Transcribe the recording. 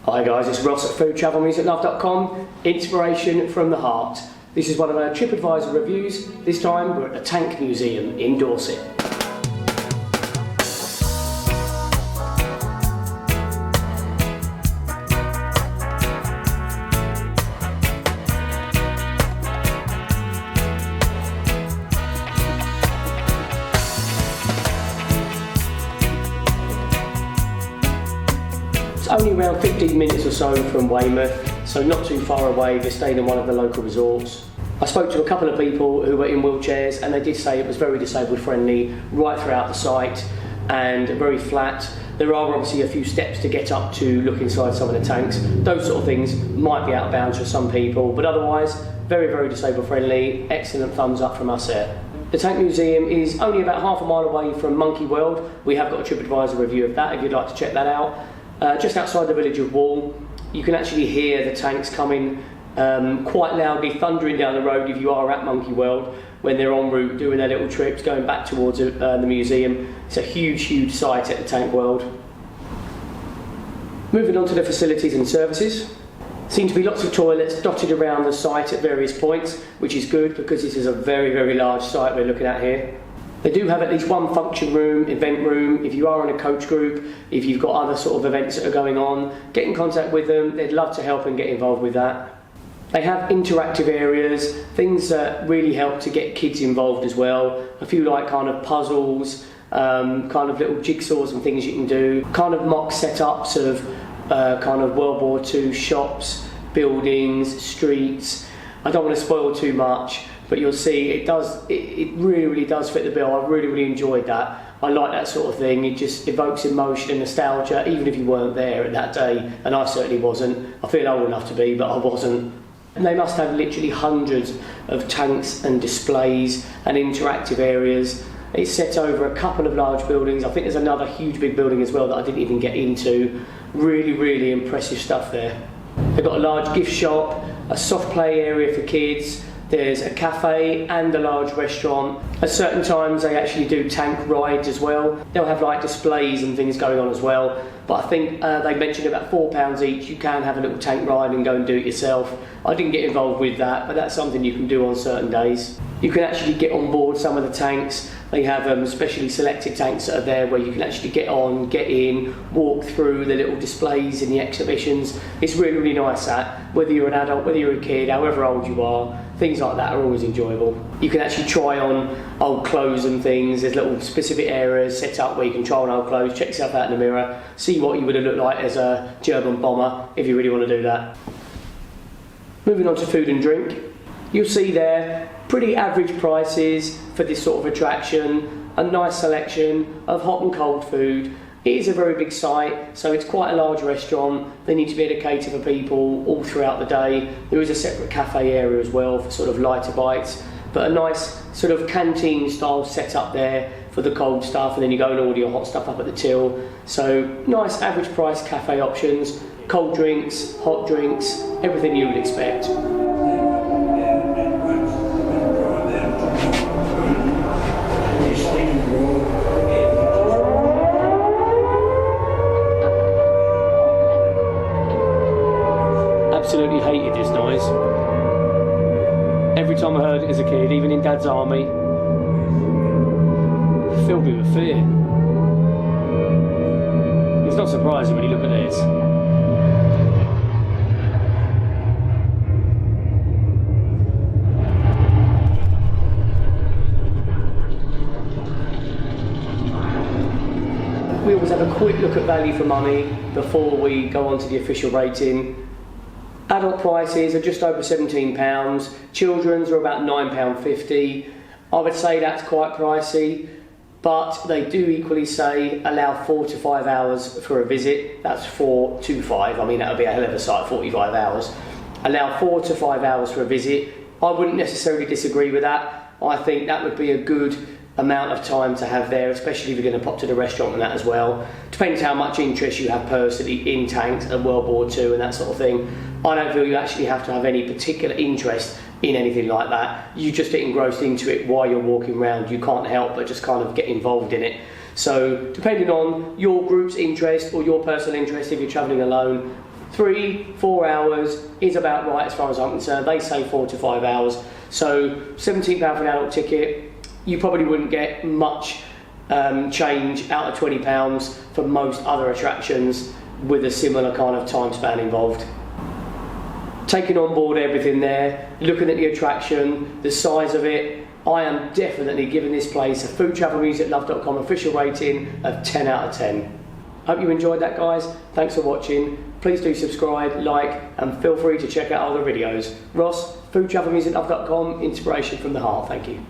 Hi guys, it's Ross at FoodTravelMusicLove.com. Inspiration from the heart. This is one of our Tripadvisor reviews. This time we're at the Tank Museum in Dorset. It's only around 15 minutes or so from Weymouth, so not too far away. We're staying in one of the local resorts. I spoke to a couple of people who were in wheelchairs and they did say it was very disabled friendly right throughout the site and very flat. There are obviously a few steps to get up to look inside some of the tanks. Those sort of things might be out of bounds for some people, but otherwise very, very disabled friendly. Excellent thumbs up from us there. The Tank Museum is only about half a mile away from Monkey World. We have got a Tripadvisor review of that if you'd like to check that out. Just outside the village of Wall, you can actually hear the tanks coming quite loudly, thundering down the road if you are at Monkey World when they're en route doing their little trips going back towards the museum. It's a huge, huge site at the Tank World. Moving on to the facilities and services. Seem to be lots of toilets dotted around the site at various points, which is good because this is a very, very large site we're looking at here. They do have at least one function room, event room. If you are in a coach group, if you've got other sort of events that are going on, get in contact with them. They'd love to help and get involved with that. They have interactive areas, things that really help to get kids involved as well. A few like kind of puzzles, kind of little jigsaws and things you can do. Kind of mock setups of kind of World War II shops, buildings, streets. I don't want to spoil too much, but you'll see it really, really does fit the bill. I really, really enjoyed that. I like that sort of thing. It just evokes emotion and nostalgia, even if you weren't there at that day, and I certainly wasn't. I feel old enough to be, but I wasn't. And they must have literally hundreds of tanks and displays and interactive areas. It's set over a couple of large buildings. I think there's another huge big building as well that I didn't even get into. Really, really impressive stuff there. They've got a large gift shop, a soft play area for kids. There's a cafe and a large restaurant. At certain times they actually do tank rides as well. They'll have like displays and things going on as well. But I think they mentioned about £4 each. You can have a little tank ride and go and do it yourself. I didn't get involved with that, but that's something you can do on certain days. You can actually get on board some of the tanks. They have specially selected tanks that are there where you can actually get on, get in, walk through the little displays in the exhibitions. It's really, really nice that, whether you're an adult, whether you're a kid, however old you are, things like that are always enjoyable. You can actually try on old clothes and things. There's little specific areas set up where you can try on old clothes, check yourself out in the mirror, see what you would have looked like as a German bomber if you really want to do that. Moving on to food and drink. You'll see there pretty average prices for this sort of attraction, a nice selection of hot and cold food. It is a very big site, so it's quite a large restaurant. They need to be able to cater for people all throughout the day. There is a separate cafe area as well for sort of lighter bites, but a nice sort of canteen style setup there for the cold stuff, and then you go and order your hot stuff up at the till. So nice average price cafe options, cold drinks, hot drinks, everything you would expect. Absolutely hated this noise. Every time I heard it as a kid, even in Dad's army, it filled me with fear. It's not surprising when you look at this. We always have a quick look at value for money before we go on to the official rating. Adult prices are just over £17, children's are about £9.50. I would say that's quite pricey, but they do equally say allow 4 to 5 hours for a visit. That's 4 to 5, I mean that would be a hell of a sight, 45 hours. Allow 4 to 5 hours for a visit. I wouldn't necessarily disagree with that. I think that would be a good amount of time to have there, especially if you're going to pop to the restaurant and that as well. Depends how much interest you have personally in tanks and World War II and that sort of thing. I don't feel you actually have to have any particular interest in anything like that. You just get engrossed into it while you're walking around. You can't help but just kind of get involved in it. So depending on your group's interest or your personal interest, if you're travelling alone, 3-4 hours is about right as far as I'm concerned. They say 4 to 5 hours. So £17 for an adult ticket, you probably wouldn't get much change out of £20 for most other attractions with a similar kind of time span involved. Taking on board everything there, looking at the attraction, the size of it, I am definitely giving this place a FoodTravelMusicLove.com official rating of 10 out of 10. Hope you enjoyed that, guys. Thanks for watching. Please do subscribe, like, and feel free to check out other videos. Ross, FoodTravelMusicLove.com, inspiration from the heart. Thank you.